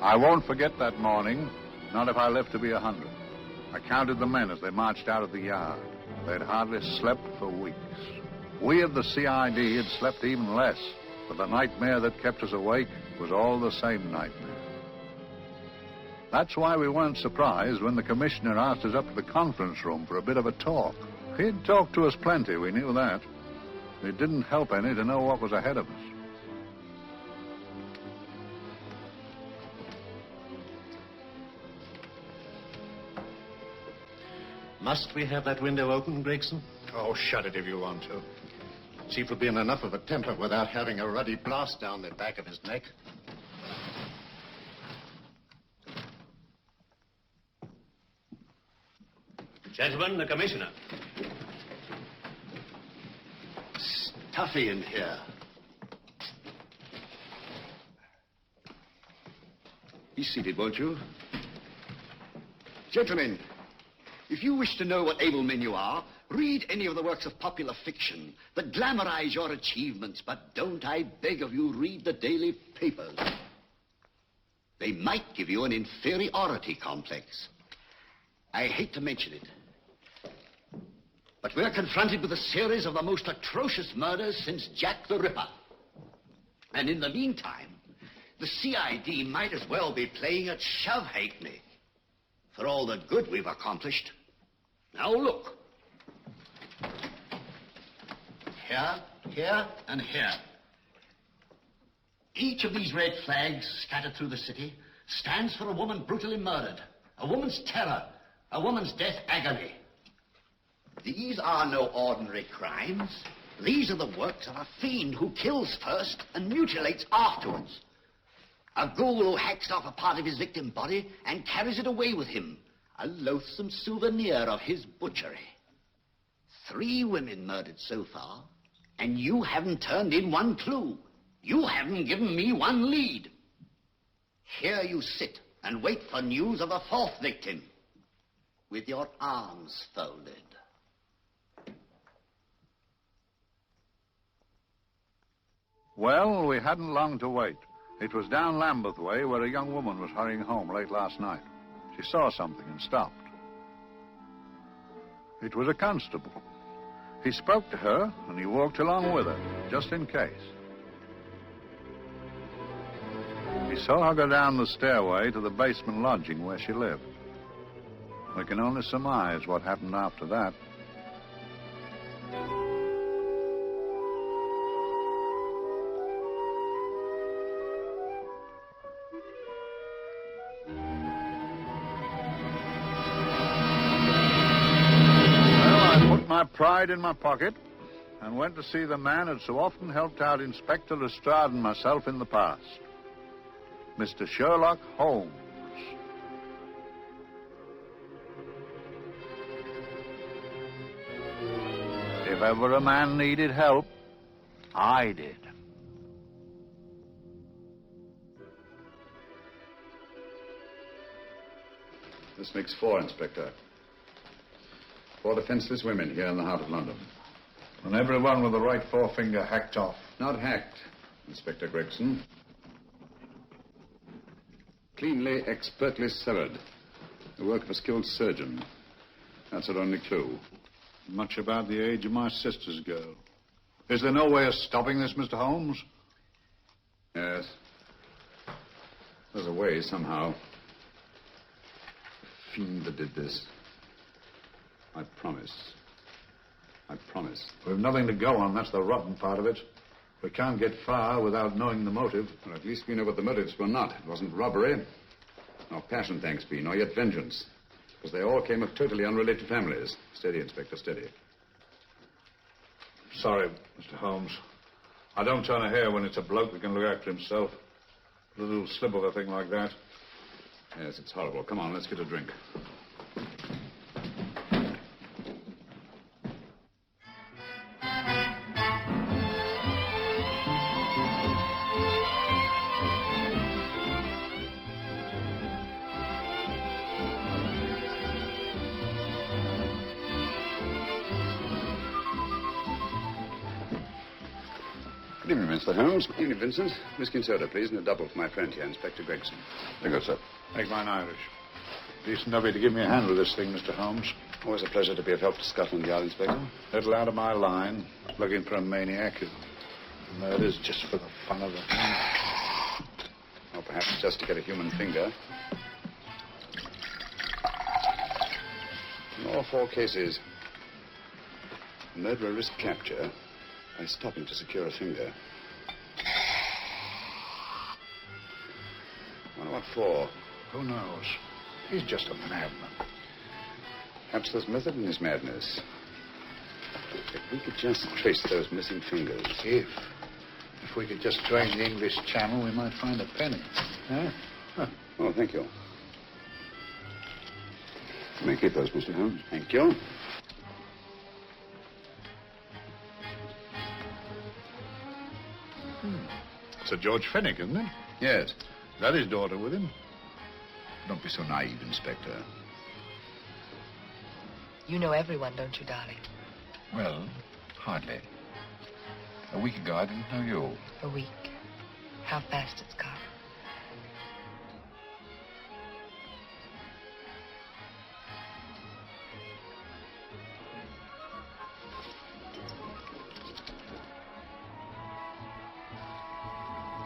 I won't forget that morning, not if I live to be 100. I counted the men as they marched out of the yard. They'd hardly slept for weeks. We of the CID had slept even less, but the nightmare that kept us awake was all the same nightmare. That's why we weren't surprised when the commissioner asked us up to the conference room for a bit of a talk. He'd talked to us plenty, we knew that. It didn't help any to know what was ahead of us. Must we have that window open, Gregson? Oh, shut it if you want to. Chief will be in enough of a temper without having a ruddy blast down the back of his neck. Gentlemen, the commissioner. Stuffy in here. Be seated, won't you? Gentlemen, if you wish to know what able men you are, read any of the works of popular fiction that glamorize your achievements, but don't, I beg of you, read the daily papers. They might give you an inferiority complex. I hate to mention it, but we're confronted with a series of the most atrocious murders since Jack the Ripper. And in the meantime, the CID might as well be playing at shove-halfpenny for all the good we've accomplished. Now look. Here, here, and here. Each of these red flags scattered through the city stands for a woman brutally murdered, a woman's terror, a woman's death agony. These are no ordinary crimes. These are the works of a fiend who kills first and mutilates afterwards. A ghoul who hacks off a part of his victim body and carries it away with him, a loathsome souvenir of his butchery. 3 women murdered so far, and you haven't turned in one clue. You haven't given me one lead. Here you sit and wait for news of a 4th victim, with your arms folded. Well, we hadn't long to wait. It was down Lambeth Way where a young woman was hurrying home late last night. She saw something and stopped. It was a constable. He spoke to her, and he walked along with her, just in case. He saw her go down the stairway to the basement lodging where she lived. We can only surmise what happened after that. My pride in my pocket and went to see the man who'd so often helped out Inspector Lestrade and myself in the past, Mr. Sherlock Holmes. If ever a man needed help, I did. This makes 4, Inspector. 4 defenseless women here in the heart of London. And everyone with the right forefinger hacked off. Not hacked, Inspector Gregson. Cleanly, expertly severed. The work of a skilled surgeon. That's our only clue. Much about the age of my sister's girl. Is there no way of stopping this, Mr. Holmes? Yes. There's a way, somehow. The fiend that did this. I promise. I promise. We've nothing to go on. That's the rotten part of it. We can't get far without knowing the motive. Well, at least we know what the motives were not. It wasn't robbery, nor passion, thanks be, nor yet vengeance. Because they all came of totally unrelated families. Steady, Inspector, steady. Sorry, Mr. Holmes. I don't turn a hair when it's a bloke that can look after himself. A little slip of a thing like that. Yes, it's horrible. Come on, let's get a drink. Good evening, Mr. Holmes. Good evening, Vincent. Whiskey and soda, please, and a double for my friend here, Inspector Gregson. There you go, sir. Make mine Irish. Decent of you to give me a hand with this thing, Mr. Holmes. Always a pleasure to be of help to Scotland Yard, Inspector. Little out of my line, looking for a maniac who murders just for the fun of it. Or perhaps just to get a human finger. In all 4 cases, the murderer risked capture by stopping to secure a finger. Wonder what for? Who knows? He's just a madman. Perhaps there's method in his madness. If we could just trace those missing fingers. If we could just drain the English Channel, we might find a penny. Huh? Oh, thank you. You may keep those, Mr. Holmes. Thank you. Sir George Finnick, isn't it? Yes. Is that his daughter with him? Don't be so naive, Inspector. You know everyone, don't you, darling? Well, hardly. A week ago, I didn't know you. A week. How fast it's gone.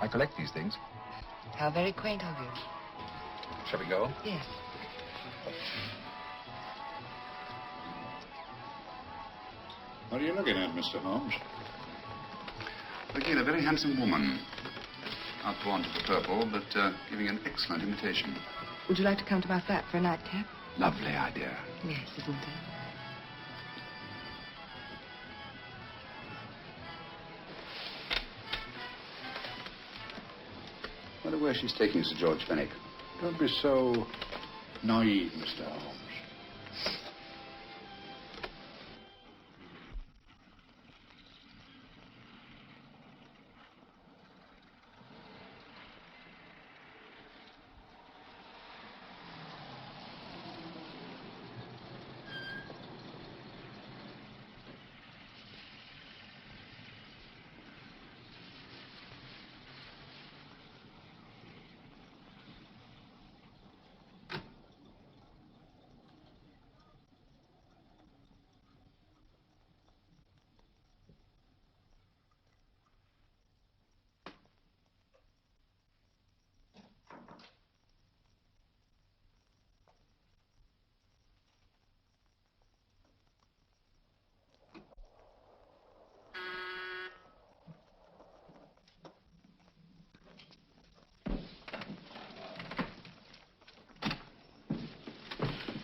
I collect these things. How very quaint of you. Shall we go? Yes. What are you looking at, Mr. Holmes? Again, a very handsome woman. Not drawn to the purple, but giving an excellent imitation. Would you like to come to my flat for a nightcap? Lovely idea. Yes, isn't it? Wonder where she's taking Sir George Finnick. Don't be so naive, Mr. Holmes.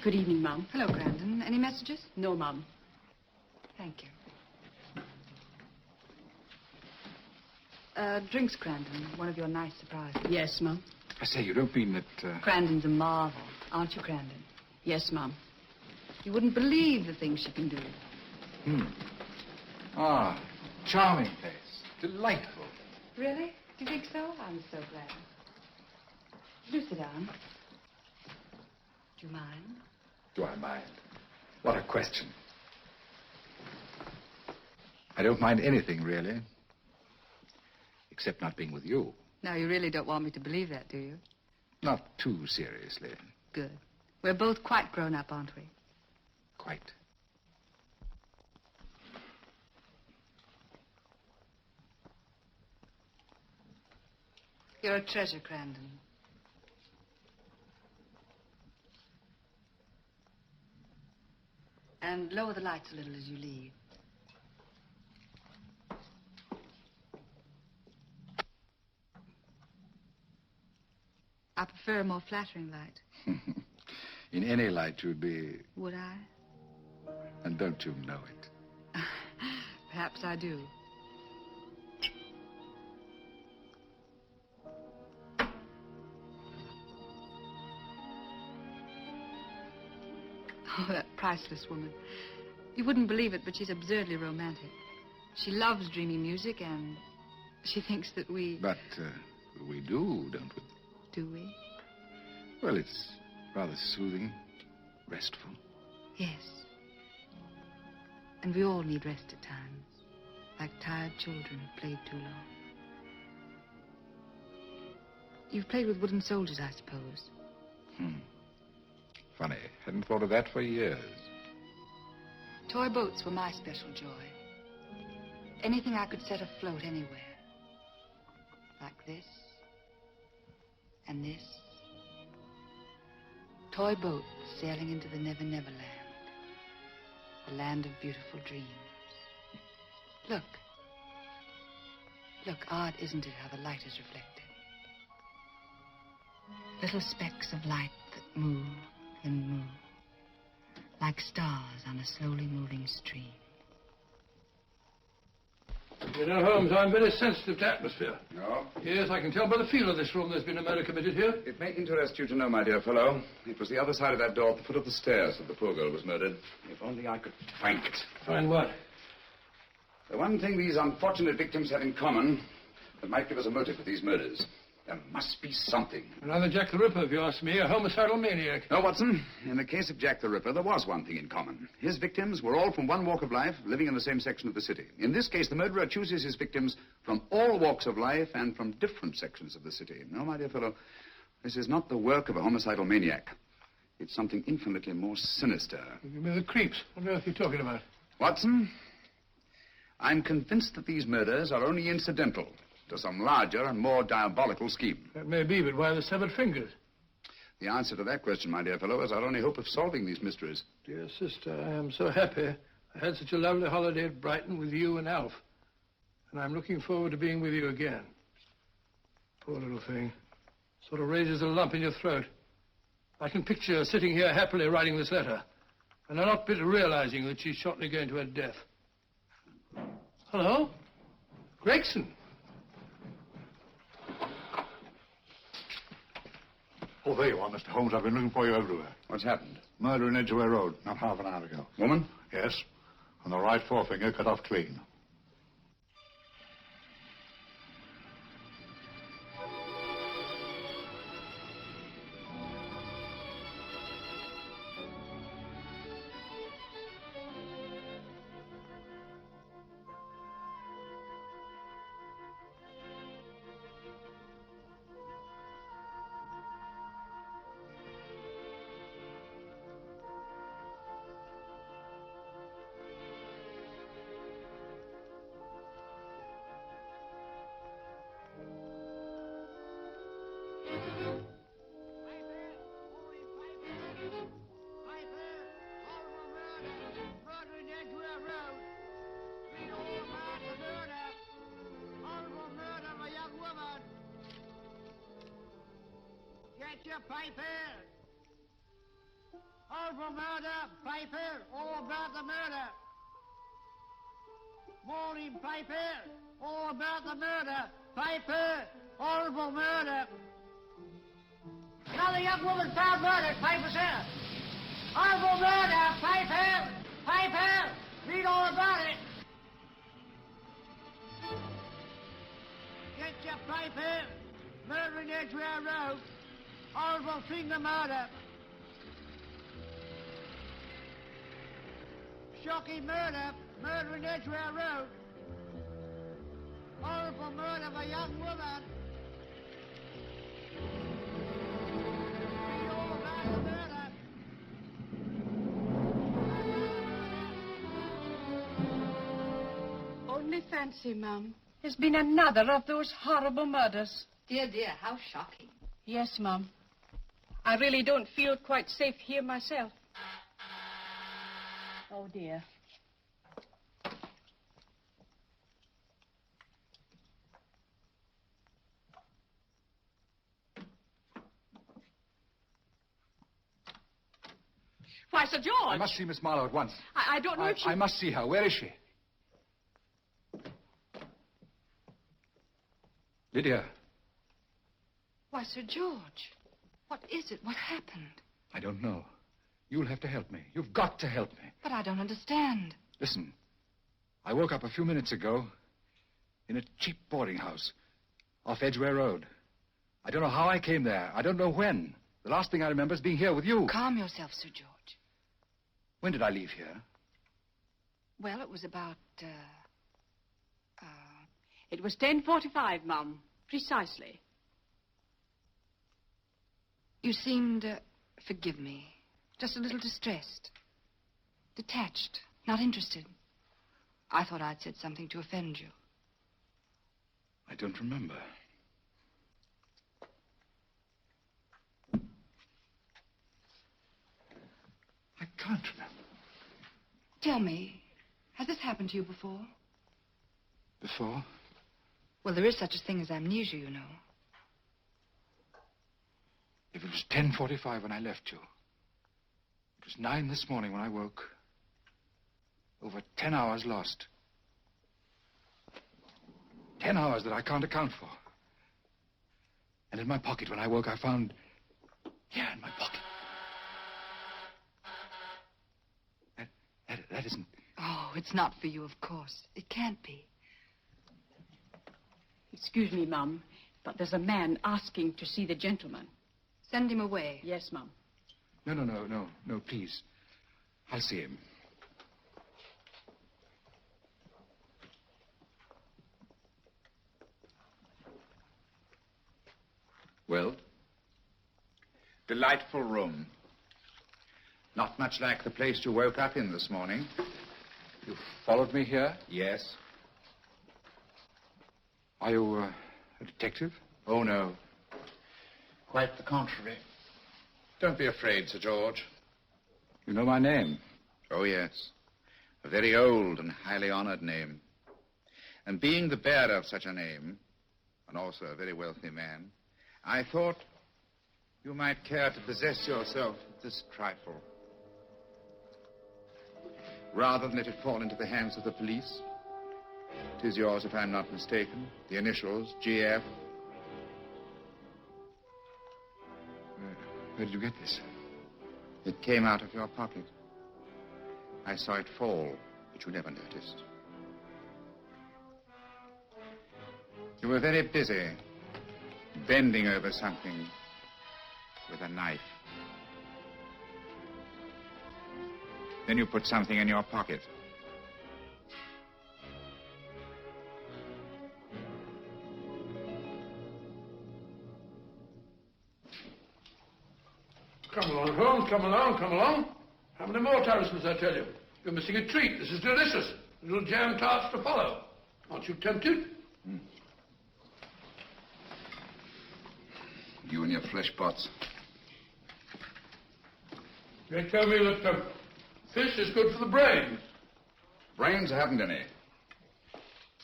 Good evening, Mum. Hello, Grandon. Any messages? No, Mum. Thank you. Drinks, Grandon. One of your nice surprises. Yes, Mum. I say, you don't mean that... Grandon's a marvel, aren't you, Grandon? Yes, Mum. You wouldn't believe the things she can do. Ah, charming place. Delightful. Really? Do you think so? I'm so glad. Do sit down. Do you mind? Do I mind? What a question. I don't mind anything, really. Except not being with you. Now, you really don't want me to believe that, do you? Not too seriously. Good. We're both quite grown up, aren't we? Quite. You're a treasure, Grandon. And lower the lights a little as you leave. I prefer a more flattering light. In any light, you'd be... Would I? And don't you know it? Perhaps I do. Oh, that priceless woman. You wouldn't believe it, but she's absurdly romantic. She loves dreamy music, and she thinks that we... But we do, don't we? Do we? Well, it's rather soothing, restful. Yes. And we all need rest at times. like tired children who played too long. You've played with wooden soldiers, I suppose. Funny. Hadn't thought of that for years. Toy boats were my special joy. Anything I could set afloat anywhere. Like this. And this. Toy boats sailing into the Never Never Land. The land of beautiful dreams. Look. Look, odd, isn't it, how the light is reflected? Little specks of light that move and move. Like stars on a slowly moving stream. You know, Holmes, I'm very sensitive to atmosphere. No? Yes, I can tell by the feel of this room there's been a murder committed here. It may interest you to know, my dear fellow, it was the other side of that door at the foot of the stairs that the poor girl was murdered. If only I could find it. Find what? The one thing these unfortunate victims have in common that might give us a motive for these murders. There must be something. Another Jack the Ripper, if you ask me, a homicidal maniac. No, Watson. In the case of Jack the Ripper, there was one thing in common. His victims were all from one walk of life, living in the same section of the city. In this case, the murderer chooses his victims from all walks of life and from different sections of the city. No, my dear fellow, this is not the work of a homicidal maniac. It's something infinitely more sinister. Give me the creeps. What on earth are you talking about? Watson, I'm convinced that these murders are only incidental to some larger and more diabolical scheme. That may be, but why the severed fingers? The answer to that question, my dear fellow, is our only hope of solving these mysteries. Dear sister, I am so happy. I had such a lovely holiday at Brighton with you and Alf. And I'm looking forward to being with you again. Poor little thing. Sort of raises a lump in your throat. I can picture her sitting here happily writing this letter. And I'm not bit realizing that she's shortly going to her death. Hello? Gregson. Oh, there you are, Mr. Holmes. I've been looking for you everywhere. What's happened? Murder in Edgware Road, not half an hour ago. Woman? Yes. And the right forefinger cut off clean. Get your papers. Horrible murder, paper, all about the murder. Morning paper, all about the murder. Paper, horrible murder. Another young woman found murdered, paper, sir. Horrible murder, paper, paper, read all about it. Get your paper, murder in Edgware Road. Horrible finger murder. Shocking murder, murder in Edgware Road. Horrible murder of a young woman. Read all about the murder. Only fancy, Mum. There's been another of those horrible murders. Dear, dear, how shocking. Yes, Mum. I really don't feel quite safe here myself. Oh, dear. Why, Sir George! I must see Miss Marlowe at once. I don't know if she... I must see her. Where is she? Lydia. Why, Sir George, what is it? What happened? I don't know. You'll have to help me. You've got to help me. But I don't understand. Listen. I woke up a few minutes ago in a cheap boarding house off Edgware Road. I don't know how I came there. I don't know when. The last thing I remember is being here with you. Calm yourself, Sir George. When did I leave here? Well, it was about It was 10:45, Mum. Precisely. You seemed, forgive me, just a little distressed. Detached, not interested. I thought I'd said something to offend you. I don't remember. I can't remember. Tell me, has this happened to you before? Before? Well, there is such a thing as amnesia, you know. If it was 10:45 when I left you, it was 9 this morning when I woke. Over 10 hours lost. 10 hours that I can't account for. And in my pocket when I woke, I found... Here, in my pocket. That isn't... Oh, it's not for you, of course. It can't be. Excuse me, Mum, but there's a man asking to see the gentleman. Send him away. Yes, Mum. No, please. I'll see him. Well? Delightful room. Not much like the place you woke up in this morning. You followed me here? Yes. Are you a detective? Oh, no. Quite the contrary. Don't be afraid, Sir George. You know my name? Oh, yes. A very old and highly honored name. And being the bearer of such a name, and also a very wealthy man, I thought you might care to possess yourself of this trifle. Rather than let it fall into the hands of the police. It is yours, if I'm not mistaken. The initials, GF. Where did you get this? It came out of your pocket. I saw it fall, but you never noticed. You were very busy, bending over something with a knife. Then you put something in your pocket. Come along, Holmes, come along, come along. How many more times must I tell you? You're missing a treat. This is delicious. Little jam tarts to follow. Aren't you tempted? You and your flesh pots. They tell me that fish is good for the brain. Brains haven't any.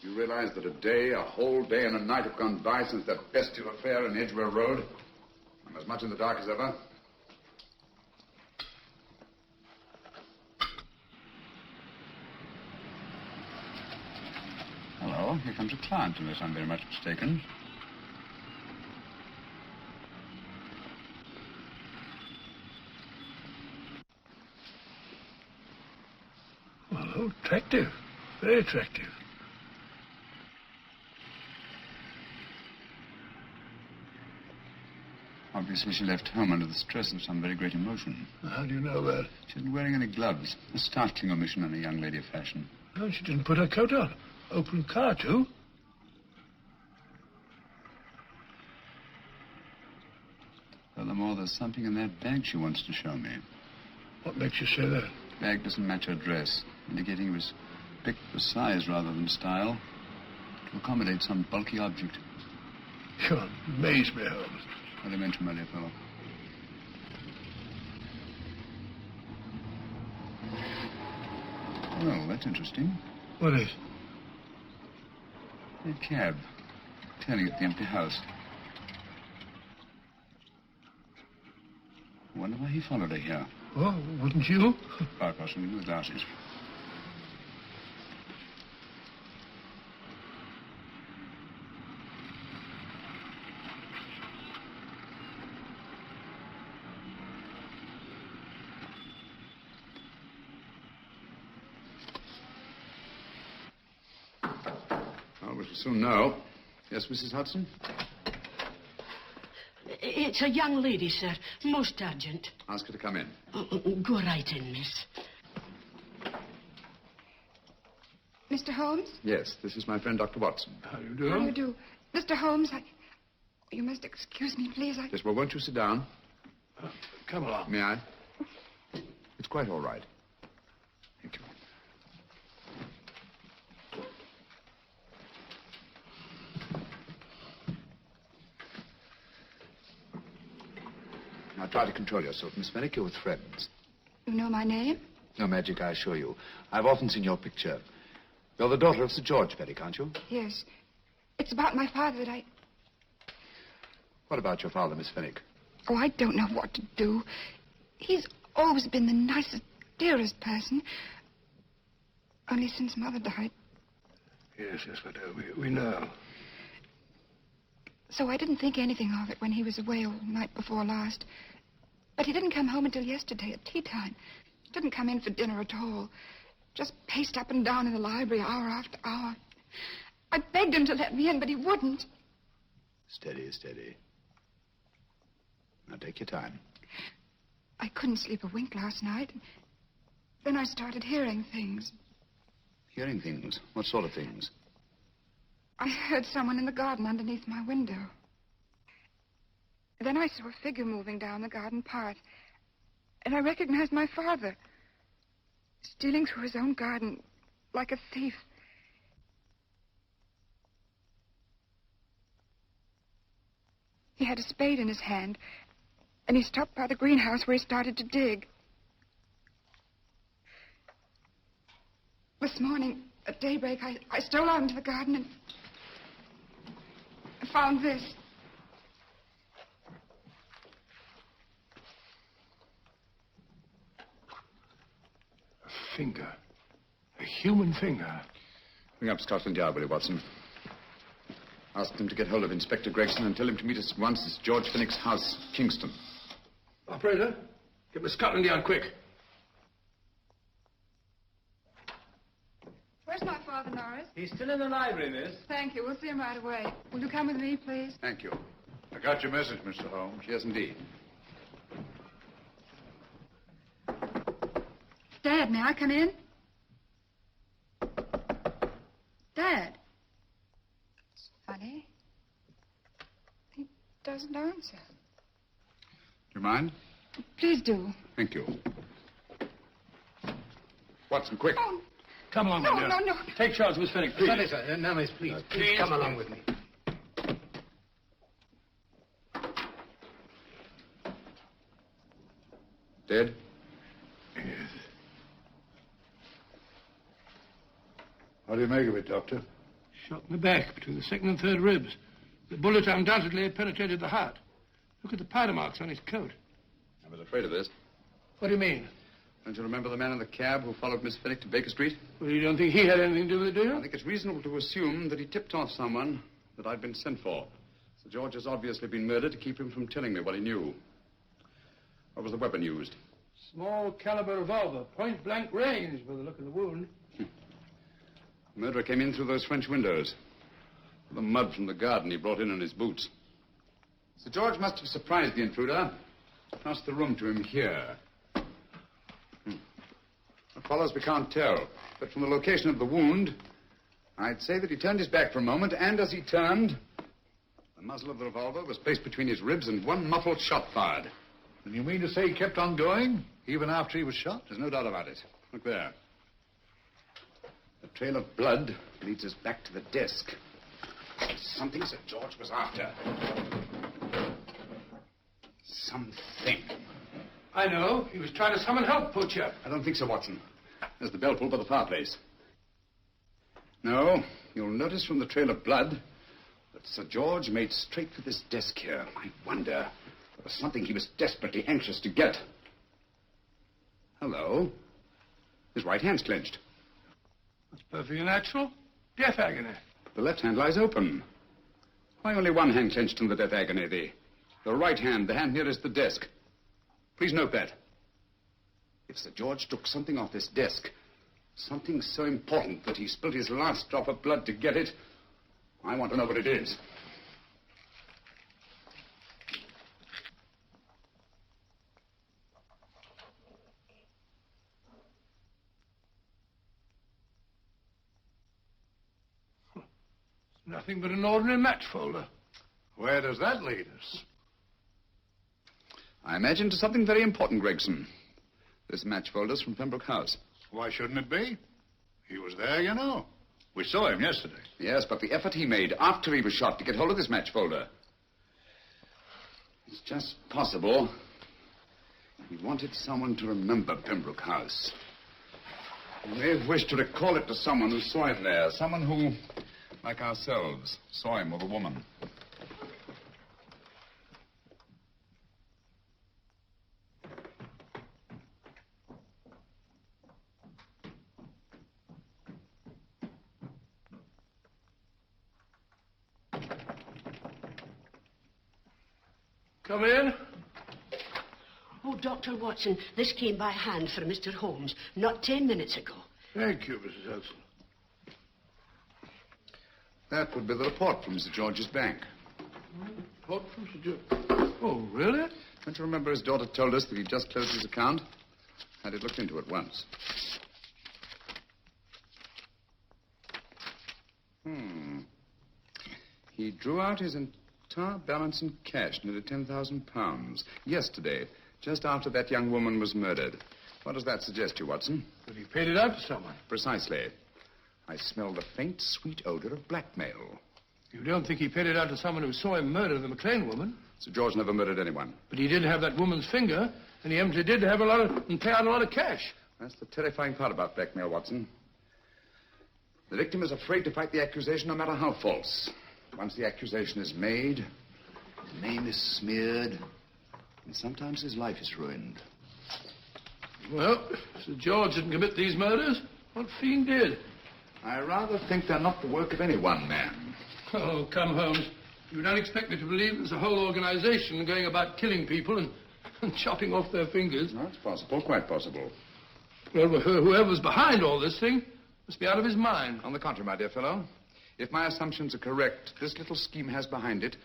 You realize that a whole day and a night have gone by since that bestial affair in Edgware Road? I'm as much in the dark as ever. Hello, here comes a client, unless I'm very much mistaken. Well, attractive. Very attractive. Obviously, she left home under the stress of some very great emotion. How do you know that? She isn't wearing any gloves. A startling omission in a young lady of fashion. Oh, she didn't put her coat on. Open car, too. Furthermore, there's something in that bag she wants to show me. What makes you say that? The bag doesn't match her dress, indicating it was picked for size rather than style, to accommodate some bulky object. You amaze me, Holmes. What do you mention, my dear fellow? Well, that's interesting. What is? A cab, turning at the empty house. I wonder why he followed her here. Oh, wouldn't you? Quite possibly with glasses. Well, we shall soon know. Yes, Mrs. Hudson? It's a young lady, sir. Most urgent. Ask her to come in. Go right in, miss. Mr. Holmes? Yes, this is my friend, Dr. Watson. How do you do? How do you do? Mr. Holmes, you must excuse me, please. Yes, well, won't you sit down? Come along. May I? It's quite all right. Thank you. Now, try to control yourself, Miss Finnick. You're with friends. You know my name? No magic, I assure you. I've often seen your picture. You're the daughter of Sir George Finnick, aren't you? Yes. It's about my father that I... What about your father, Miss Finnick? Oh, I don't know what to do. He's always been the nicest, dearest person. Only since Mother died. Yes, but we know. So I didn't think anything of it when he was away all night before last. But he didn't come home until yesterday at tea time. He didn't come in for dinner at all. Just paced up and down in the library hour after hour. I begged him to let me in, but he wouldn't. Steady, steady. Now, take your time. I couldn't sleep a wink last night. Then I started hearing things. Hearing things? What sort of things? I heard someone in the garden underneath my window. Then I saw a figure moving down the garden path. And I recognized my father. Stealing through his own garden like a thief. He had a spade in his hand. And he stopped by the greenhouse where he started to dig. This morning, at daybreak, I stole out into the garden and found this. A finger. A human finger. Bring up Scotland Yard, will you, Watson? Ask them to get hold of Inspector Gregson and tell him to meet us at once at George Finnick's house, Kingston. Operator, get me Scotland Yard quick. Where's my father, Norris? He's still in the library, miss. Thank you. We'll see him right away. Will you come with me, please? Thank you. I got your message, Mr. Holmes. Yes, indeed. Dad, may I come in? Dad. It's funny. He doesn't answer. Do you mind? Please do. Thank you. Watson, quick. Oh, Come along, no, my dear. no, no. Take charge, Miss Finnick, please. Sorry, sir. Now, miss, please. Please come along with me. Dead? Yes. What do you make of it, Doctor? Shot in the back between the second and third ribs. The bullet undoubtedly had penetrated the heart. Look at the powder marks on his coat. I was afraid of this. What do you mean? Don't you remember the man in the cab who followed Miss Finnick to Baker Street? Well, you don't think he had anything to do with it, do I you? think it's reasonable to assume that he tipped off someone that I'd been sent for. Sir George has obviously been murdered to keep him from telling me what he knew. What was the weapon used? Small caliber revolver, point blank range by the look of the wound. The murderer came in through those French windows. The mud from the garden he brought in his boots. Sir George must have surprised the intruder. Passed the room to him here. What follows, we can't tell. But from the location of the wound, I'd say that he turned his back for a moment, and as he turned, the muzzle of the revolver was placed between his ribs and one muffled shot fired. And you mean to say he kept on going, even after he was shot? There's no doubt about it. Look there. The trail of blood leads us back to the desk. Something Sir George was after. Something. I know. He was trying to summon help, poor chap. I don't think so, Watson. There's the bell pull by the fireplace. No, you'll notice from the trail of blood that Sir George made straight for this desk here. I wonder. There was something he was desperately anxious to get. Hello. His right hand's clenched. That's perfectly natural. Death agony. The left hand lies open. Why only one hand clenched in the death agony? The right hand, the hand nearest the desk. Please note that. If Sir George took something off this desk, something so important that he spilled his last drop of blood to get it, I want to know what it is. Nothing but an ordinary match folder. Where does that lead us? I imagine to something very important, Gregson. This match folder's from Pembroke House. Why shouldn't it be? He was there, you know. We saw him yesterday. Yes, but the effort he made after he was shot to get hold of this match folder. It's just possible he wanted someone to remember Pembroke House. He may have wished to recall it to someone who saw him there. Someone who, like ourselves, saw him with a woman. Come in. Oh, Dr. Watson, this came by hand for Mr. Holmes not 10 minutes ago. Thank you, Mrs. Hudson. That would be the report from Mr. George's bank. Report from Sir George. Oh, really? Don't you remember his daughter told us that he'd just closed his account? Had it looked into at once. He drew out his entire balance in cash, nearly £10,000, yesterday, just after that young woman was murdered. What does that suggest you, Watson? That he paid it out to someone. Precisely. I smell the faint, sweet odor of blackmail. You don't think he paid it out to someone who saw him murder the McLean woman? Sir George never murdered anyone. But he did have that woman's finger, and he empty did have and pay out a lot of cash. That's the terrifying part about blackmail, Watson. The victim is afraid to fight the accusation no matter how false. Once the accusation is made, his name is smeared, and sometimes his life is ruined. Well, Sir George didn't commit these murders. What fiend did? I rather think they're not the work of any one man. Oh, come, Holmes. You don't expect me to believe there's a whole organization going about killing people and chopping off their fingers. No, it's possible, quite possible. Well, whoever's behind all this thing must be out of his mind. On the contrary, my dear fellow, if my assumptions are correct, this little scheme has behind it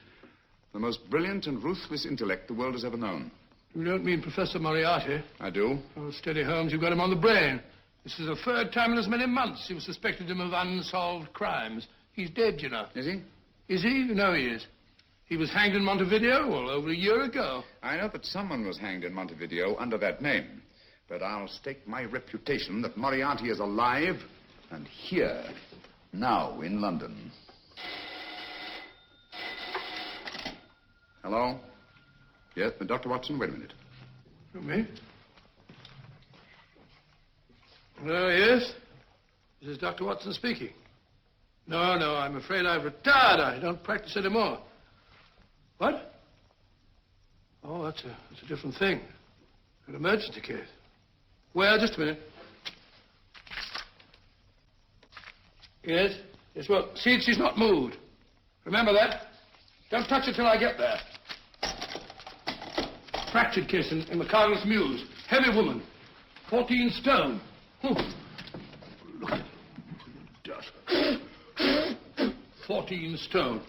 the most brilliant and ruthless intellect the world has ever known. You don't mean Professor Moriarty? I do. Oh, steady, Holmes. You've got him on the brain. This is the third time in as many months he was suspected him of unsolved crimes. He's dead, you know. Is he? Is he? You know he is. He was hanged in Montevideo, well, over a year ago. I know that someone was hanged in Montevideo under that name. But I'll stake my reputation that Moriarty is alive and here, now in London. Hello? Yes, Dr. Watson, wait a minute. Me? Yes? This is Dr. Watson speaking. No, I'm afraid I've retired. I don't practice anymore. What? Oh, that's a different thing. An emergency case. Well, just a minute. Yes? Yes, well, see she's not moved. Remember that? Don't touch her till I get there. Fractured case in the Cardinal's Mews. Heavy woman. 14 stone. Look at it. 14 stone.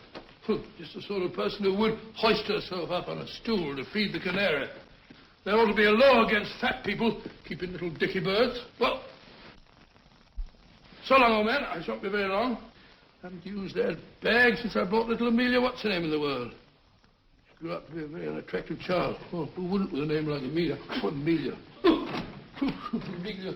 Just the sort of person who would hoist herself up on a stool to feed the canary. There ought to be a law against fat people keeping little dicky birds. Well, so long, old man. I shan't be very long. Haven't used that bag since I bought little Amelia. What's her name in the world? She grew up to be a very unattractive child. Oh, who wouldn't with a name like Amelia? Oh, Amelia. Amelia.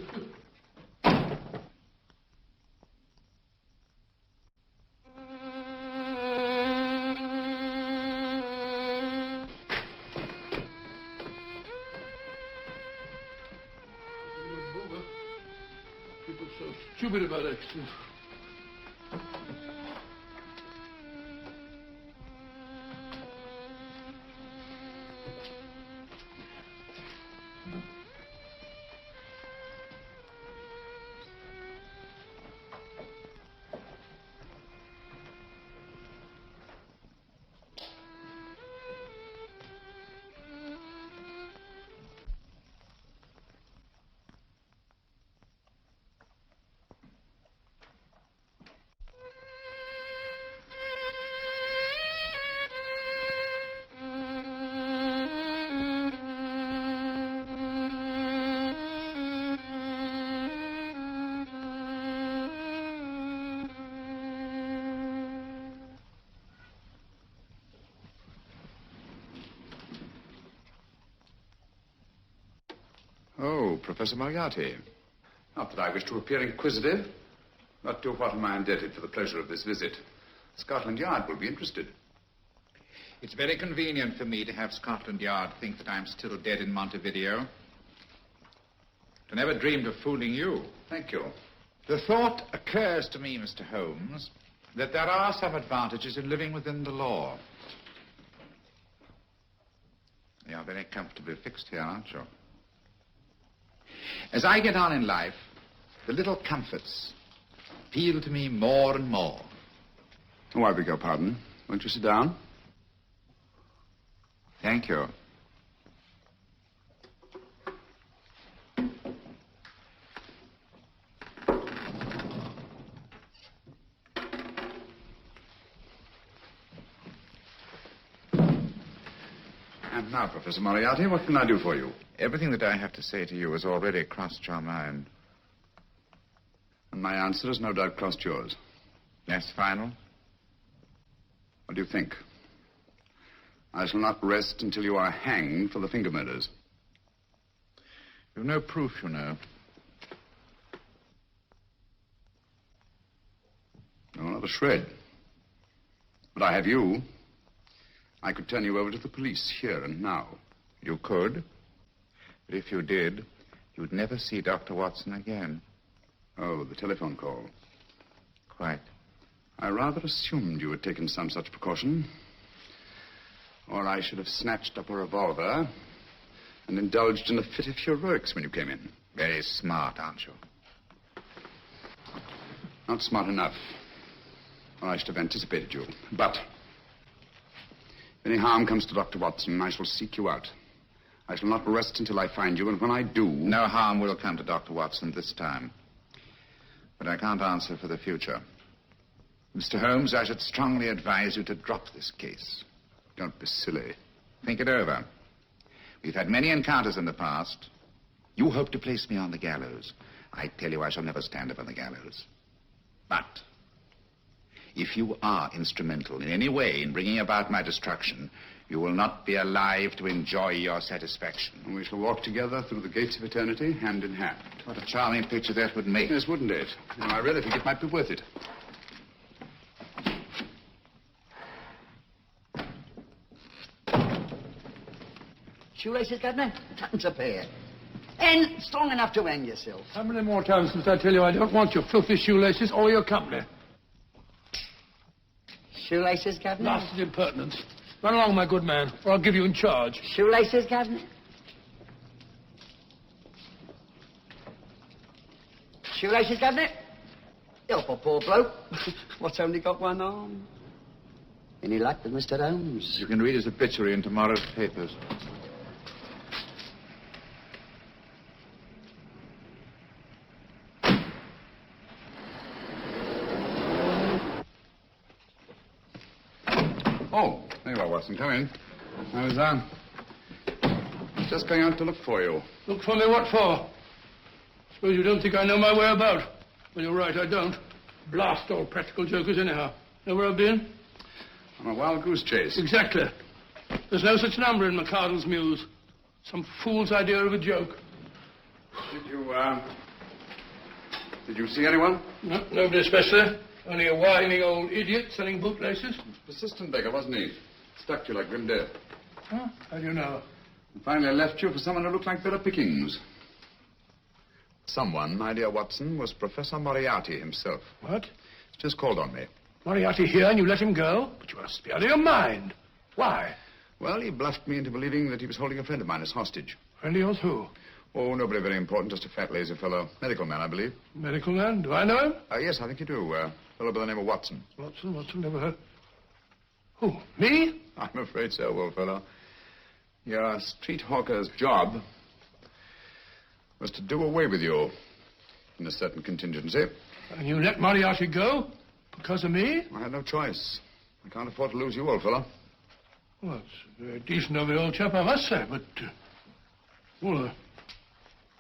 People so stupid about accidents. Oh, Professor Moriarty. Not that I wish to appear inquisitive, but to what am I indebted for the pleasure of this visit? Scotland Yard will be interested. It's very convenient for me to have Scotland Yard think that I'm still dead in Montevideo. I never dreamed of fooling you. Thank you. The thought occurs to me, Mr. Holmes, that there are some advantages in living within the law. You're very comfortably fixed here, aren't you? As I get on in life, the little comforts appeal to me more and more. Oh, I beg your pardon. Won't you sit down? Thank you. And now, Professor Moriarty, what can I do for you? Everything that I have to say to you has already crossed your mind. And my answer has no doubt crossed yours. Yes, final? What do you think? I shall not rest until you are hanged for the finger murders. You've no proof, you know. No, not a shred. But I have you. I could turn you over to the police here and now. You could. But if you did, you'd never see Dr. Watson again. Oh, the telephone call. Quite. I rather assumed you had taken some such precaution. Or I should have snatched up a revolver and indulged in a fit of heroics when you came in. Very smart, aren't you? Not smart enough. Or I should have anticipated you. But if any harm comes to Dr. Watson, I shall seek you out. I shall not rest until I find you, and when I do... No harm will come to Dr. Watson this time. But I can't answer for the future. Mr. Holmes, I should strongly advise you to drop this case. Don't be silly. Think it over. We've had many encounters in the past. You hope to place me on the gallows. I tell you I shall never stand up on the gallows. But if you are instrumental in any way in bringing about my destruction, you will not be alive to enjoy your satisfaction. And we shall walk together through the gates of eternity, hand in hand. What a charming picture that would make. Yes, wouldn't it? You know, I really think it might be worth it. Shoelaces, Governor? Tuppence a pair. And strong enough to hang yourself. How many more times must I tell you I don't want your filthy shoelaces or your company? Shoelaces, Governor? Blasted impertinence. Run along, my good man, or I'll give you in charge. Shoelaces, Governor? Shoelaces, Governor? Help a poor bloke. What's only got one arm? Any luck with Mr. Holmes? You can read his obituary in tomorrow's papers. Oh, there you are, Watson. Come in. I was, just going out to look for you. Look for me what for? Suppose you don't think I know my way about. Well, you're right, I don't. Blast all practical jokers anyhow. Know where I've been? On a wild goose chase. Exactly. There's no such number in McCardle's Muse. Some fool's idea of a joke. Did you see anyone? No, nobody especially. Only a whining old idiot selling bootlaces. Persistent beggar, wasn't he? Stuck to you like grim death. Huh? How do you know? And finally left you for someone who looked like Philip Pickings. Someone, my dear Watson, was Professor Moriarty himself. What? He's just called on me. Moriarty here and you let him go? But you must be out of your mind. Why? Well, he bluffed me into believing that he was holding a friend of mine as hostage. Friend of yours who? Oh, nobody very important, just a fat, lazy fellow. Medical man, I believe. Medical man? Do I know him? Yes, I think you do. A fellow by the name of Watson. Watson, never heard. Who, me? I'm afraid so, old fellow. Your street hawker's job was to do away with you in a certain contingency. And you let Moriarty go? Because of me? I had no choice. I can't afford to lose you, old fellow. Well, it's very decent of the old chap, I must say, but...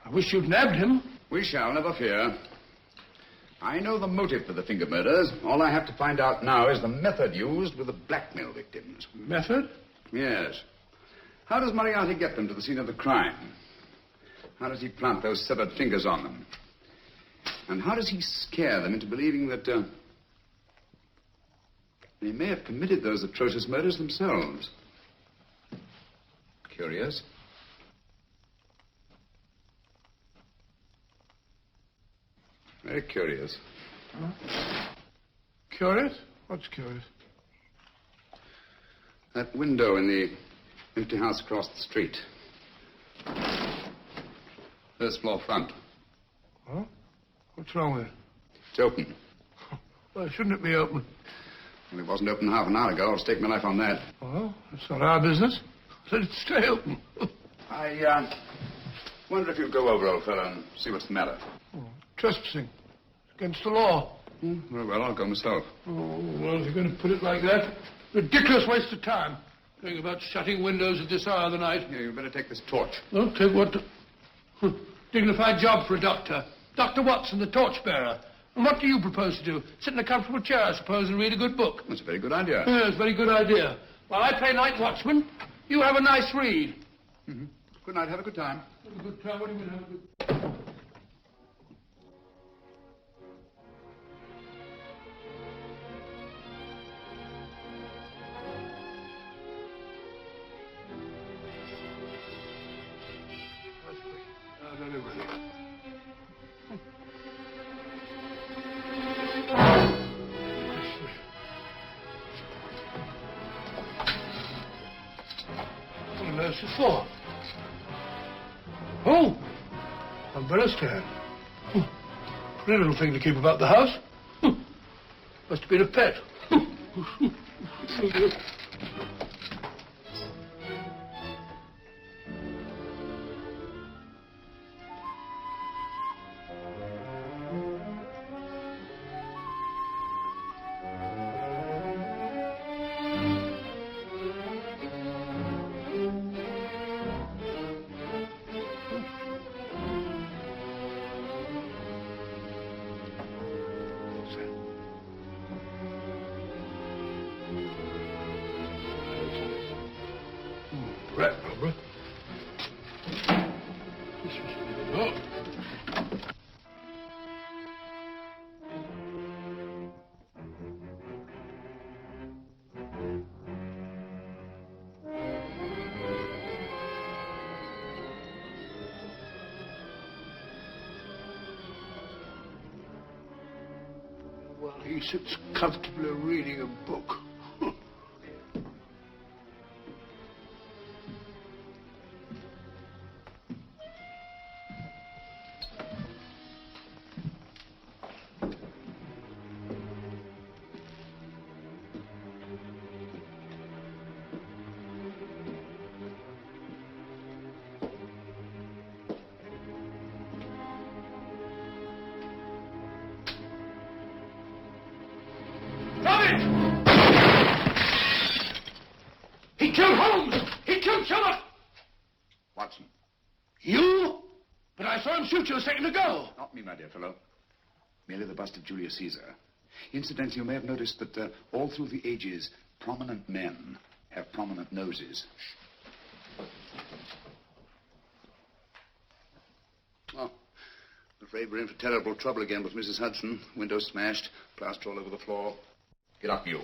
I wish you'd nabbed him. We shall, never fear. I know the motive for the finger murders. All I have to find out now is the method used with the blackmail victims. Method? Yes. How does Moriarty get them to the scene of the crime? How does he plant those severed fingers on them? And how does he scare them into believing that they may have committed those atrocious murders themselves? Curious. Very curious. Huh? Curious? What's curious? That window in the empty house across the street. First floor front. Huh? What's wrong with it? It's open. Why shouldn't it be open? Well, it wasn't open half an hour ago. I'll stake my life on that. Well, it's not our business. Let it stay open. I wonder if you'd go over, old fellow, and see what's the matter. Oh, trespassing. It's against the law. Very well, I'll go myself. Oh, well, if you're going to put it like that, ridiculous waste of time. Going about shutting windows at this hour of the night. Yeah, you'd better take this torch. Well, take what? Dignified job for a doctor. Dr. Watson, the torchbearer. And what do you propose to do? Sit in a comfortable chair, I suppose, and read a good book. That's a very good idea. Yes, very good idea. While I play night watchman, you have a nice read. Mm-hmm. Good night. Have a good time. Have a good time? What do you mean, have a good... For? Oh, umbrella stand. Pretty little thing to keep about the house. Must have been a pet. While he sits comfortably reading a book. He killed Holmes! He killed Sherlock! Watson. You? But I saw him shoot you a second ago. Not me, my dear fellow. Merely the bust of Julius Caesar. Incidentally, you may have noticed that all through the ages, prominent men have prominent noses. Oh, I'm afraid we're in for terrible trouble again with Mrs. Hudson. Window smashed, plaster all over the floor. Get up, you.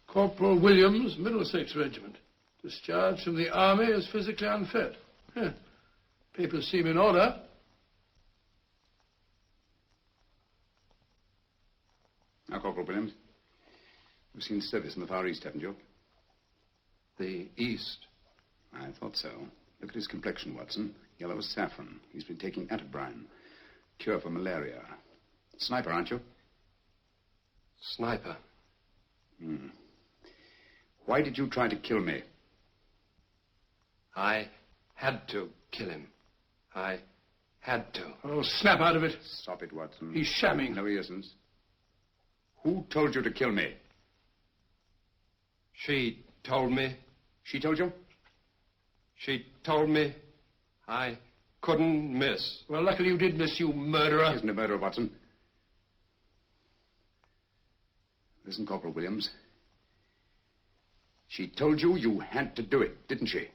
Corporal Williams, Middlesex Regiment. Discharged from the army as physically unfit. Papers seem in order. Now, Corporal Williams, you've seen service in the Far East, haven't you? The East? I thought so. Look at his complexion, Watson. Yellow as saffron. He's been taking atabrine. Cure for malaria. Sniper, aren't you? Sniper. Why did you try to kill me? I had to kill him. I had to. Oh, snap out of it. Stop it, Watson. He's shamming. No, he isn't. Who told you to kill me? She told me. She told you? She told me I couldn't miss. Well, luckily you did miss, you murderer. He isn't a murderer, Watson. Listen, Corporal Williams. She told you you had to do it, didn't she?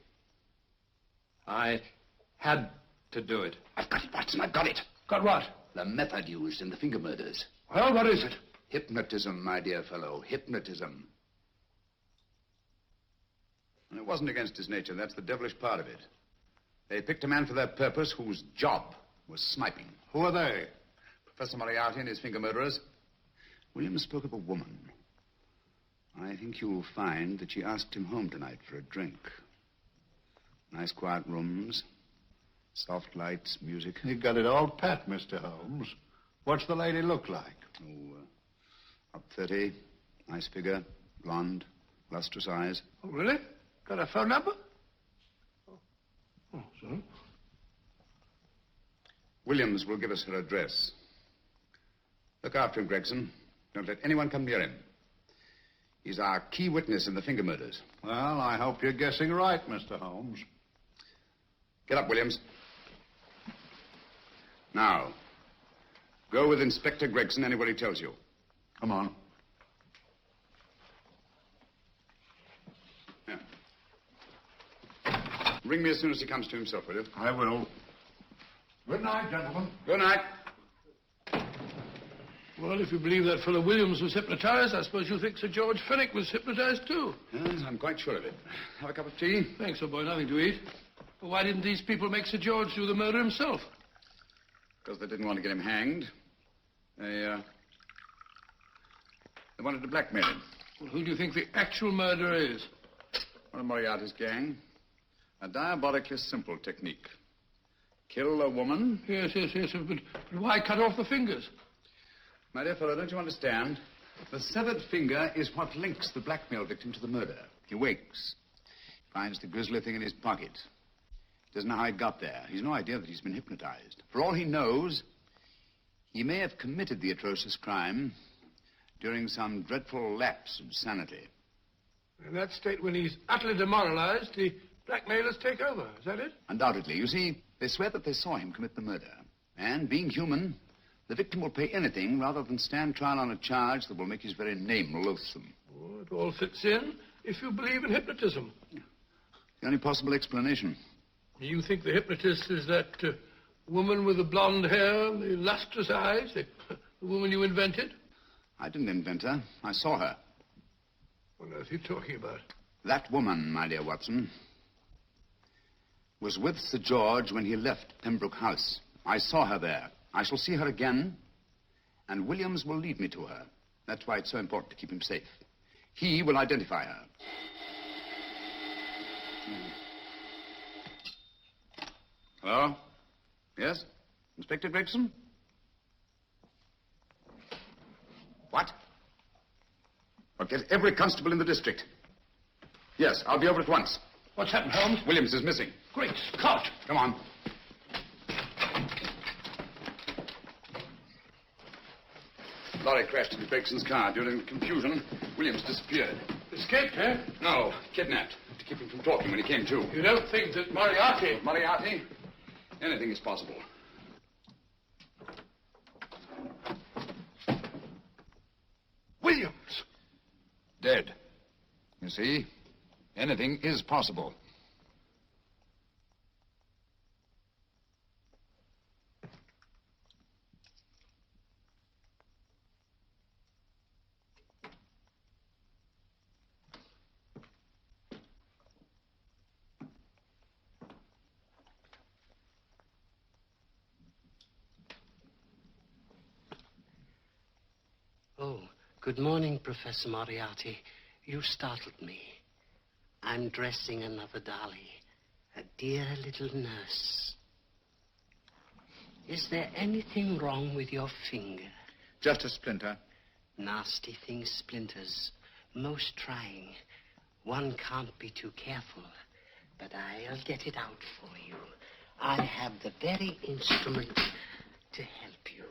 I had to do it. I've got it, Watson, I've got it. Got what? The method used in the finger murders. Well, what is it? Hypnotism, my dear fellow, hypnotism. And it wasn't against his nature, that's the devilish part of it. They picked a man for their purpose whose job was sniping. Who are they? Professor Moriarty and his finger murderers. Williams spoke of a woman. I think you'll find that she asked him home tonight for a drink. Nice quiet rooms, soft lights, music. You've got it all pat, Mr. Holmes. What's the lady look like? Up 30, nice figure, blonde, lustrous eyes. Oh, really? Got a phone number? Oh, so? Williams will give us her address. Look after him, Gregson. Don't let anyone come near him. He's our key witness in the finger murders. Well, I hope you're guessing right, Mr. Holmes. Get up, Williams. Now, go with Inspector Gregson anywhere he tells you. Come on. Yeah. Ring me as soon as he comes to himself, will you? I will. Good night, gentlemen. Good night. Well, if you believe that fellow Williams was hypnotized, I suppose you think Sir George Finnick was hypnotized, too. Yes, I'm quite sure of it. Have a cup of tea? Thanks, old boy. Nothing to eat. But why didn't these people make Sir George do the murder himself? Because they didn't want to get him hanged. They wanted to blackmail him. Well, who do you think the actual murderer is? One of Moriarty's gang. A diabolically simple technique. Kill a woman. Yes. But why cut off the fingers? My dear fellow, don't you understand? The severed finger is what links the blackmail victim to the murder. He wakes, finds the grisly thing in his pocket. Doesn't know how it got there. He's no idea that he's been hypnotized. For all he knows, he may have committed the atrocious crime during some dreadful lapse of sanity. In that state, when he's utterly demoralized, the blackmailers take over. Is that it? Undoubtedly. You see, they swear that they saw him commit the murder. And being human, the victim will pay anything rather than stand trial on a charge that will make his very name loathsome. Oh, it all fits in if you believe in hypnotism. The only possible explanation. You think the hypnotist is that woman with the blonde hair and the lustrous eyes, the woman you invented? I didn't invent her. I saw her. What on earth are you talking about? That woman, my dear Watson, was with Sir George when he left Pembroke House. I saw her there. I shall see her again, and Williams will lead me to her. That's why it's so important to keep him safe. He will identify her. Hello? Yes? Inspector Gregson? What? I'll get every constable in the district. Yes, I'll be over at once. What's happened, Holmes? Williams is missing. Great Scott! Come on. Lorry crashed into Gregson's car. During the confusion, Williams disappeared. Escaped, eh? No, kidnapped. To keep him from talking when he came to. You don't think that Moriarty... Moriarty? Anything is possible. Williams! Dead. You see, anything is possible. Oh, good morning, Professor Moriarty. You startled me. I'm dressing another dolly, a dear little nurse. Is there anything wrong with your finger? Just a splinter. Nasty things, splinters. Most trying. One can't be too careful, but I'll get it out for you. I have the very instrument to help you.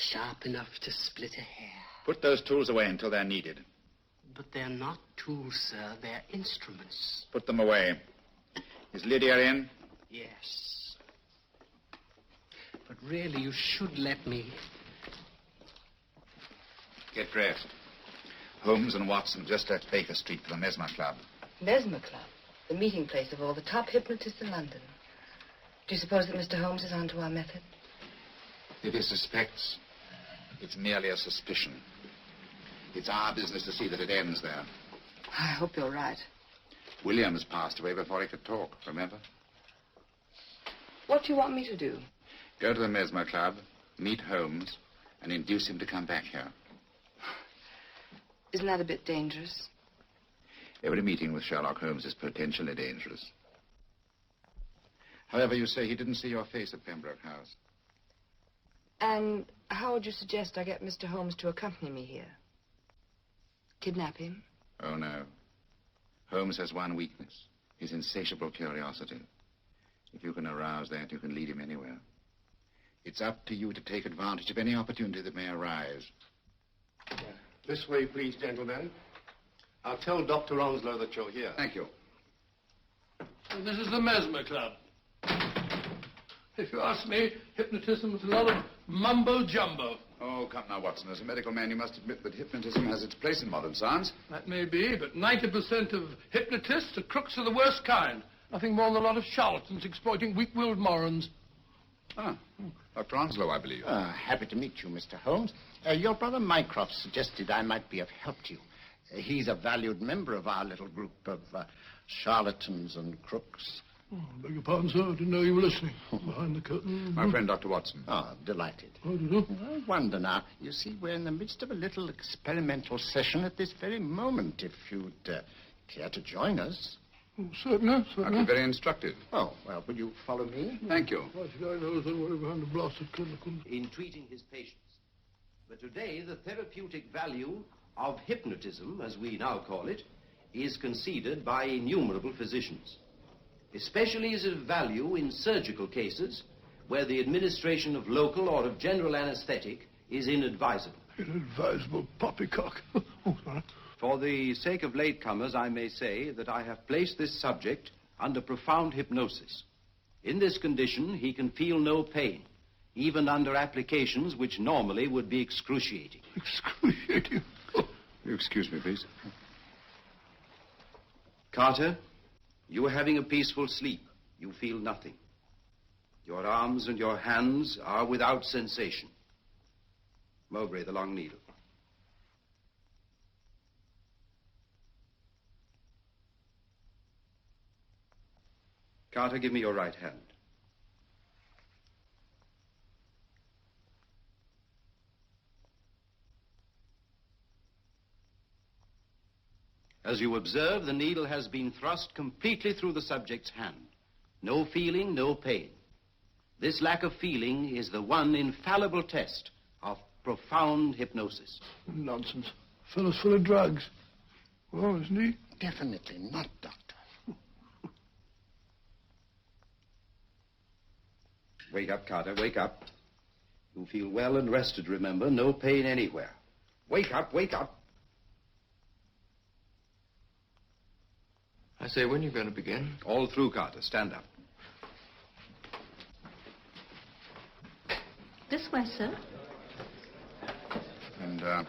Sharp enough to split a hair. Put those tools away until they're needed. But they're not tools, sir. They're instruments. Put them away. Is Lydia in? Yes. But really, you should let me. Get dressed. Holmes and Watson just left Baker Street for the Mesmer Club. Mesmer Club? The meeting place of all the top hypnotists in London. Do you suppose that Mr. Holmes is onto our method? If he suspects, it's merely a suspicion. It's our business to see that it ends there. I hope you're right. Williams passed away before he could talk, remember? What do you want me to do? Go to the Mesmer Club, meet Holmes, and induce him to come back here. Isn't that a bit dangerous? Every meeting with Sherlock Holmes is potentially dangerous. However, you say he didn't see your face at Pembroke House. And how would you suggest I get Mr. Holmes to accompany me here? Kidnap him? Oh, no. Holmes has one weakness, his insatiable curiosity. If you can arouse that, you can lead him anywhere. It's up to you to take advantage of any opportunity that may arise. This way, please, gentlemen. I'll tell Dr. Onslow that you're here. Thank you. And this is the Mesmer Club. If you ask me, hypnotism is a lot of mumbo-jumbo. Oh, come now, Watson. As a medical man, you must admit that hypnotism has its place in modern science. That may be, but 90% of hypnotists are crooks of the worst kind. Nothing more than a lot of charlatans exploiting weak-willed morons. Ah, Dr. Onslow, I believe. Happy to meet you, Mr. Holmes. Your brother Mycroft suggested I might be of help to you. He's a valued member of our little group of charlatans and crooks. Oh, beg your pardon, sir. I didn't know you were listening. Behind the curtain. My friend, Dr. Watson. Oh, delighted. How do you do? I wonder now. You see, we're in the midst of a little experimental session at this very moment. If you'd care to join us. Oh, certainly, certainly. That'd be very instructive. Oh, well, will you follow me? Thank you. Why should I know somewhere behind the blasted clinical? In treating his patients. But today, the therapeutic value of hypnotism, as we now call it, is conceded by innumerable physicians. Especially is it of value in surgical cases where the administration of local or of general anesthetic is inadvisable. Inadvisable poppycock. Oh, sorry. For the sake of latecomers, I may say that I have placed this subject under profound hypnosis. In this condition, he can feel no pain, even under applications which normally would be excruciating. Excruciating? Oh. You excuse me, please. Carter, you are having a peaceful sleep. You feel nothing. Your arms and your hands are without sensation. Mowbray, the long needle. Carter, give me your right hand. As you observe, the needle has been thrust completely through the subject's hand. No feeling, no pain. This lack of feeling is the one infallible test of profound hypnosis. Nonsense. Fellow's full of drugs. Oh, isn't he? Definitely not, Doctor. Wake up, Carter, wake up. You feel well and rested, remember. No pain anywhere. Wake up, wake up. I say, when are you going to begin? All through, Carter. Stand up. This way, sir. And, are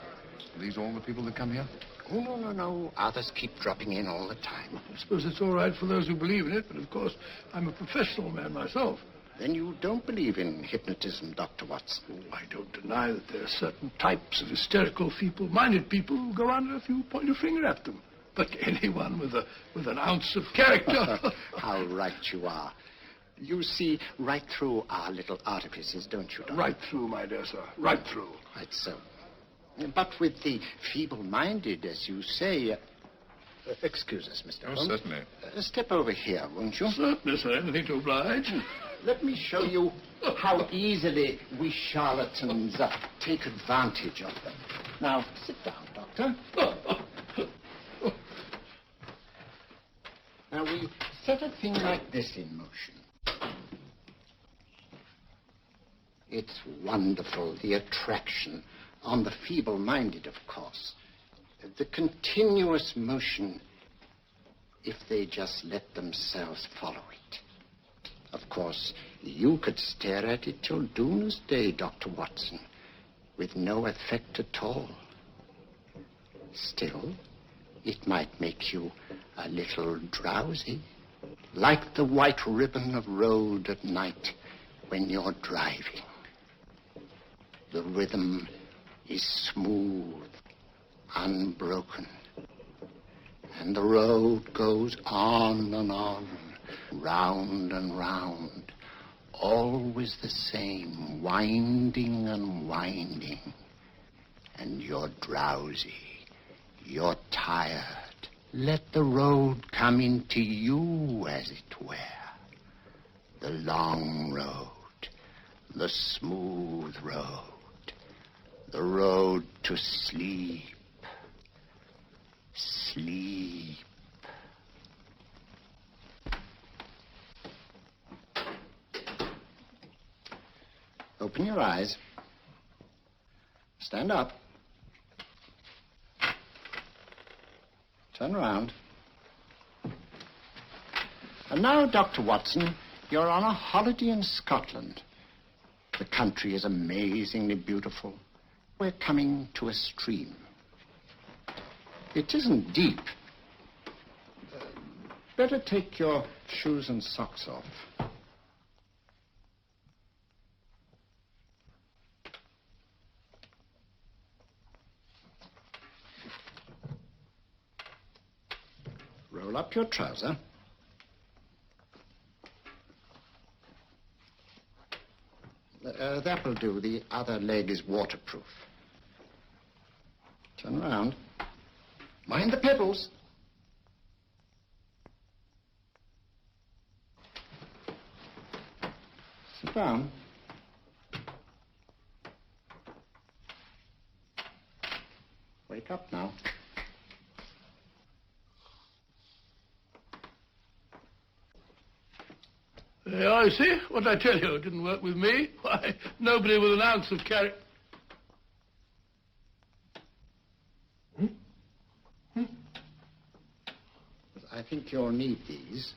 these all the people that come here? Oh, no. Others keep dropping in all the time. I suppose it's all right for those who believe in it, but of course, I'm a professional man myself. Then you don't believe in hypnotism, Dr. Watson? Oh, I don't deny that there are certain types of hysterical, feeble-minded people who go under if you point your finger at them. But anyone with an ounce of character... How right you are. You see right through our little artifices, don't you, Doctor? Right through, my dear sir. Right through. Right so. But with the feeble-minded, as you say... excuse us, Mr. Holmes. Certainly. Step over here, won't you? Certainly, sir. Anything to oblige. Let me show you how easily we charlatans take advantage of them. Now, sit down, Doctor. Now, we set a thing like this in motion. It's wonderful, the attraction on the feeble-minded, of course. The continuous motion, if they just let themselves follow it. Of course, you could stare at it till doomsday, Dr. Watson, with no effect at all. Still, it might make you a little drowsy, like the white ribbon of road at night when you're driving. The rhythm is smooth, unbroken, and the road goes on and on, round and round, always the same, winding and winding. And you're drowsy, you're tired. Let the road come into you, as it were. The long road, the smooth road, the road to sleep. Sleep. Open your eyes. Stand up. Turn around. And now, Dr. Watson, you're on a holiday in Scotland. The country is amazingly beautiful. We're coming to a stream. It isn't deep. Better take your shoes and socks off. Roll up your trouser. That will do. The other leg is waterproof. Turn around. Mind the pebbles. Sit down. Wake up now. I see. What did I tell you? It didn't work with me. Why, nobody with an ounce of character. I think you'll need these.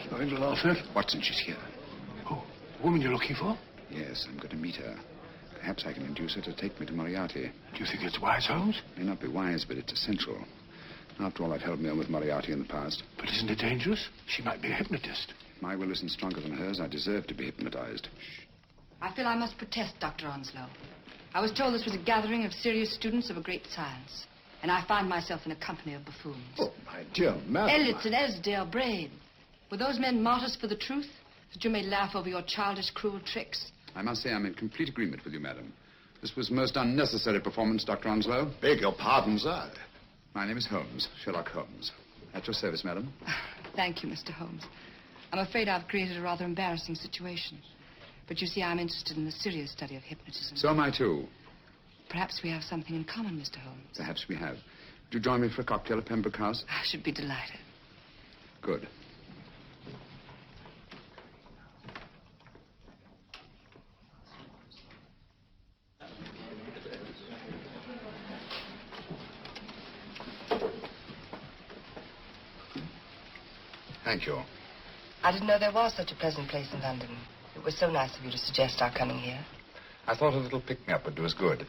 Something to laugh at? Watson, she's here. Oh, the woman you're looking for? Yes, I'm going to meet her. Perhaps I can induce her to take me to Moriarty. Do you think it's wise, Holmes? It may not be wise, but it's essential. After all, I've held my own with Moriarty in the past. But isn't it dangerous? She might be a hypnotist. If my will isn't stronger than hers, I deserve to be hypnotized. I feel I must protest, Dr. Onslow. I was told this was a gathering of serious students of a great science, and I find myself in a company of buffoons. Oh, my dear madam. Elliott's and Esdale Braid. Were those men martyrs for the truth, that you may laugh over your childish, cruel tricks? I must say I'm in complete agreement with you, madam. This was a most unnecessary performance, Dr. Onslow. Beg your pardon, sir. My name is Holmes, Sherlock Holmes. At your service, madam. Thank you, Mr. Holmes. I'm afraid I've created a rather embarrassing situation. But you see, I'm interested in the serious study of hypnotism. So am I, too. Perhaps we have something in common, Mr. Holmes. Perhaps we have. Would you join me for a cocktail at Pembroke House? I should be delighted. Good. Thank you. I didn't know there was such a pleasant place in London. It was so nice of you to suggest our coming here. I thought a little pick-me-up would do us good.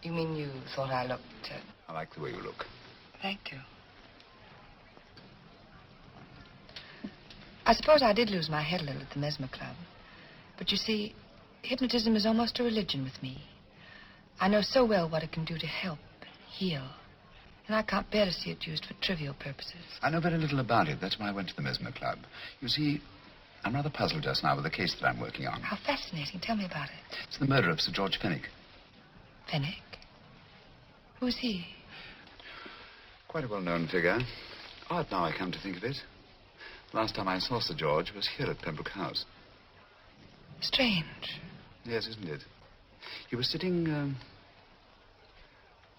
You mean you thought I looked... I like the way you look. Thank you. I suppose I did lose my head a little at the Mesmer Club. But you see, hypnotism is almost a religion with me. I know so well what it can do to help, heal. And I can't bear to see it used for trivial purposes. I know very little about it. That's why I went to the Mesmer Club. You see, I'm rather puzzled just now with the case that I'm working on. How fascinating. Tell me about it. It's the murder of Sir George Finnick. Finnick? Who's he? Quite a well-known figure. Odd now I come to think of it. Last time I saw Sir George was here at Pembroke House. Strange. Yes, isn't it? He was sitting,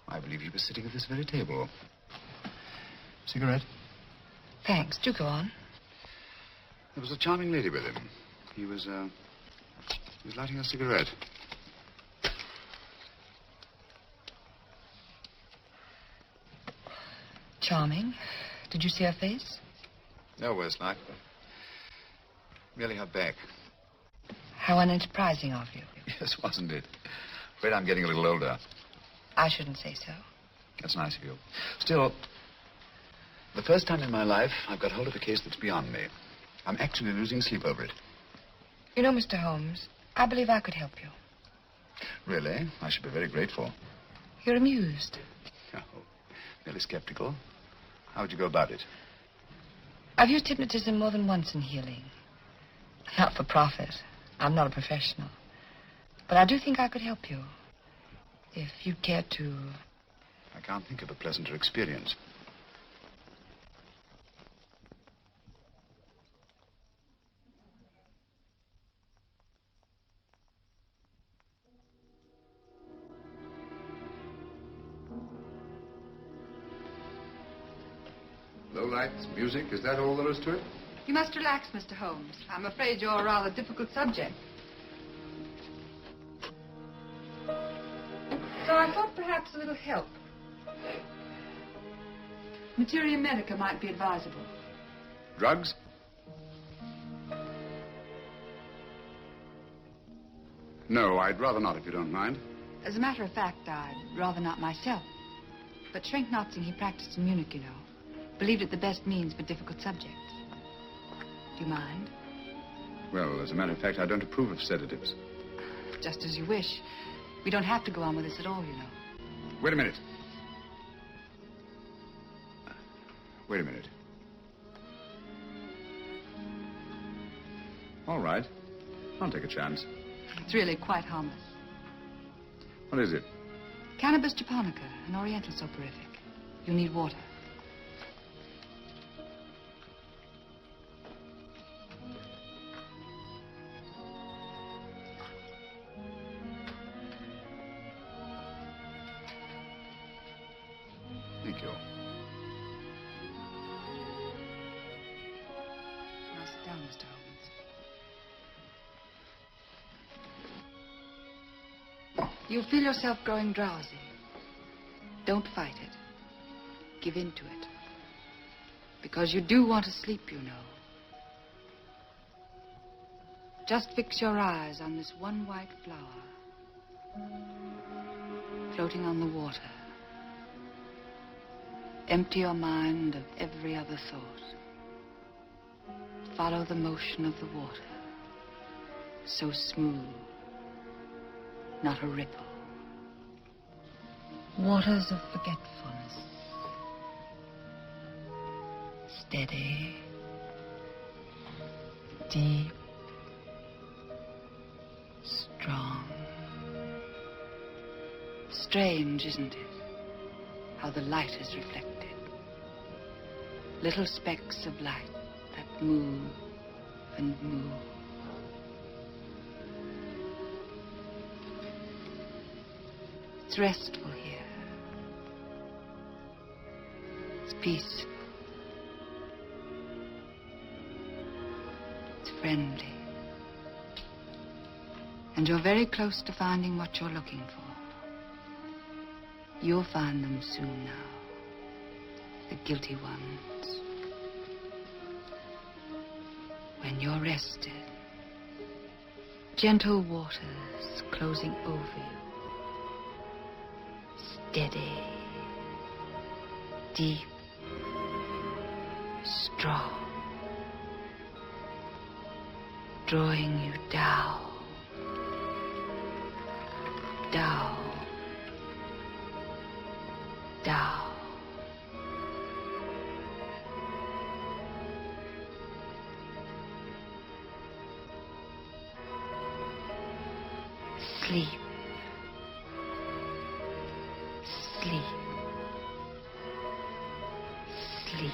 I believe he was sitting at this very table. Cigarette? Thanks. Do go on. There was a charming lady with him. He was lighting a cigarette. Charming. Did you see her face? No worse luck. Merely her back. How unenterprising of you. Yes, wasn't it? Afraid I'm getting a little older. I shouldn't say so. That's nice of you. Still, the first time in my life, I've got hold of a case that's beyond me. I'm actually losing sleep over it. You know, Mr. Holmes, I believe I could help you. Really? I should be very grateful. You're amused. Oh, merely skeptical. How would you go about it? I've used hypnotism more than once in healing. Not for profit. I'm not a professional. But I do think I could help you. If you'd care to... I can't think of a pleasanter experience. Low lights, music, is that all there is to it? You must relax, Mr. Holmes. I'm afraid you're a rather difficult subject. So I thought perhaps a little help. Materia medica might be advisable. Drugs? No, I'd rather not, if you don't mind. As a matter of fact, I'd rather not myself. But Schrenk-Notzing, he practiced in Munich, you know. Believed it the best means for difficult subjects. Do you mind? Well, as a matter of fact, I don't approve of sedatives. Just as you wish. We don't have to go on with this at all, you know. Wait a minute. Wait a minute. All right. I'll take a chance. It's really quite harmless. What is it? Cannabis japonica, an oriental soporific. You'll need water. Thank you. Now sit down, Mr. Holmes. You'll feel yourself growing drowsy. Don't fight it. Give in to it. Because you do want to sleep, you know. Just fix your eyes on this one white flower floating on the water. Empty your mind of every other thought. Follow the motion of the water. So smooth. Not a ripple. Waters of forgetfulness. Steady. Deep. Strong. Strange, isn't it? How the light is reflected. Little specks of light that move and move. It's restful here. It's peaceful. It's friendly. And you're very close to finding what you're looking for. You'll find them soon now. The guilty ones. When you're rested, gentle waters closing over you. Steady, deep, strong, drawing you down, down, down. Sleep. Sleep. Sleep.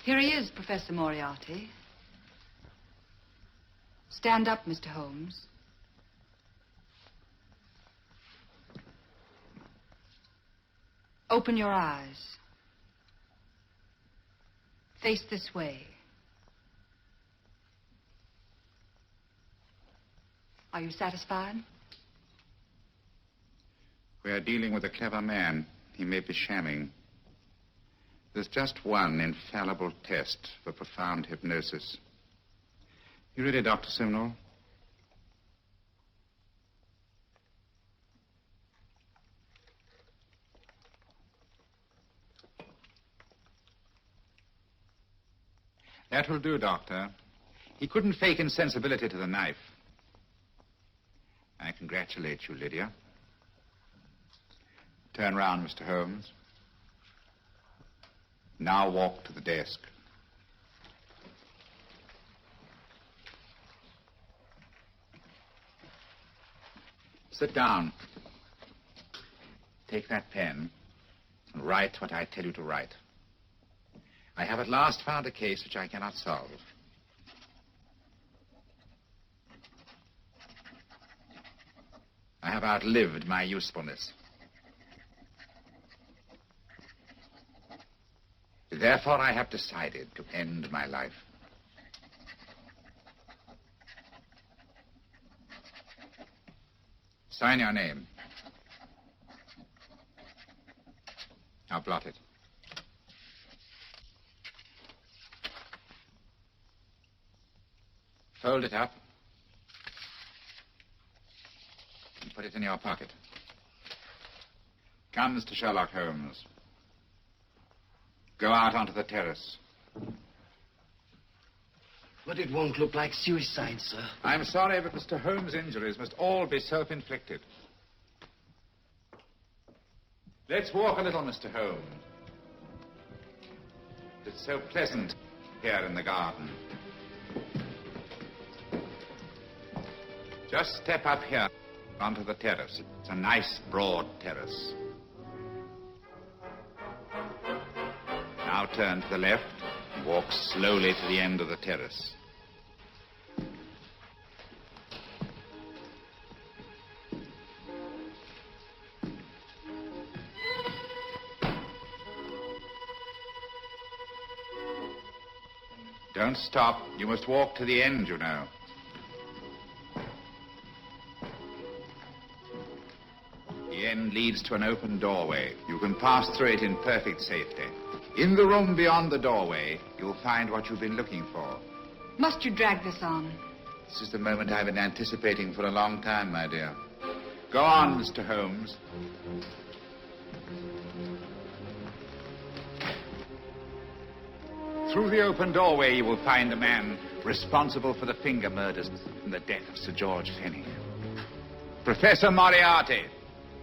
Here he is, Professor Moriarty. Stand up, Mr. Holmes. Open your eyes. Face this way. Are you satisfied? We are dealing with a clever man. He may be shamming. There's just one infallible test for profound hypnosis. You ready, Dr. Simnel? That will do, Doctor. He couldn't fake insensibility to the knife. I congratulate you, Lydia. Turn round, Mr. Holmes. Now walk to the desk. Sit down. Take that pen and write what I tell you to write. I have at last found a case which I cannot solve. I have outlived my usefulness. Therefore, I have decided to end my life. Sign your name. Now blot it. Fold it up and put it in your pocket. Come, Mr. Sherlock Holmes. Go out onto the terrace. But it won't look like suicide, sir. I'm sorry, but Mr. Holmes' injuries must all be self-inflicted. Let's walk a little, Mr. Holmes. It's so pleasant here in the garden. Just step up here onto the terrace. It's a nice, broad terrace. Now turn to the left and walk slowly to the end of the terrace. Don't stop. You must walk to the end, you know. The end leads to an open doorway. You can pass through it in perfect safety. In the room beyond the doorway, you'll find what you've been looking for. Must you drag this on? This is the moment I've been anticipating for a long time, my dear. Go on, Mr. Holmes. Through the open doorway, you will find the man responsible for the finger murders and the death of Sir George Finnick. Professor Moriarty.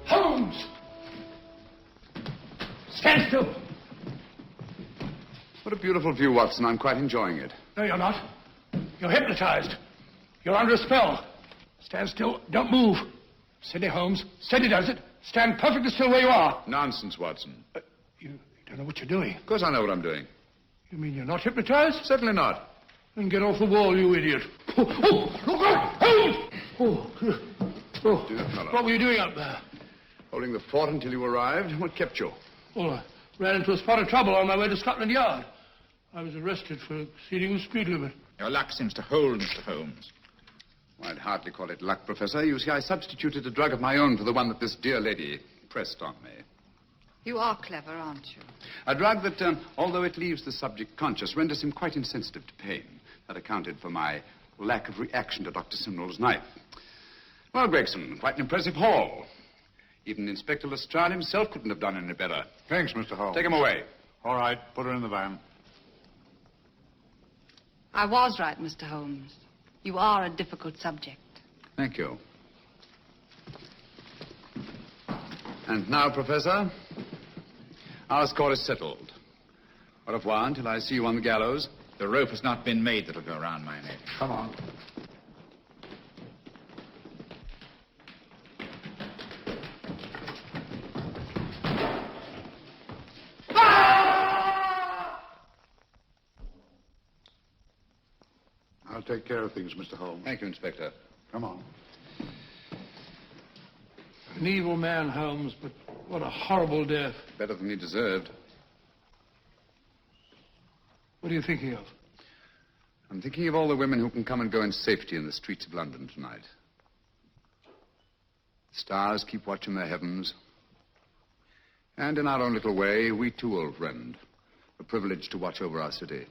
Holmes! Stand still. What a beautiful view, Watson. I'm quite enjoying it. No, you're not. You're hypnotized. You're under a spell. Stand still. Don't move. Steady, Holmes. Steady does it. Stand perfectly still where you are. Nonsense, Watson. You don't know what you're doing. Of course I know what I'm doing. You mean you're not hypnotized? Certainly not. Then get off the wall, you idiot. Oh, look out! Oh, dear fellow. What were you doing up there? Holding the fort until you arrived. What kept you? Well, I ran into a spot of trouble on my way to Scotland Yard. I was arrested for exceeding the speed limit. Your luck seems to hold, Mr. Holmes. Well, I'd hardly call it luck, Professor. You see, I substituted a drug of my own for the one that this dear lady pressed on me. You are clever, aren't you? A drug that, although it leaves the subject conscious, renders him quite insensitive to pain. That accounted for my lack of reaction to Dr. Simnel's knife. Well, Gregson, quite an impressive haul. Even Inspector Lestrade himself couldn't have done any better. Thanks, Mr. Holmes. Take him away. All right, put her in the van. I was right, Mr. Holmes. You are a difficult subject. Thank you. And now, Professor, our score is settled. Au revoir until I see you on the gallows. The rope has not been made that'll go around my neck. Come on. take care of things, Mr. Holmes. Thank you, Inspector. Come on. An evil man, Holmes, but what a horrible death. Better than he deserved. What are you thinking of? I'm thinking of all the women who can come and go in safety in the streets of London tonight. Stars keep watch in the heavens. And in our own little way, we too, old friend, are privileged to watch over our city.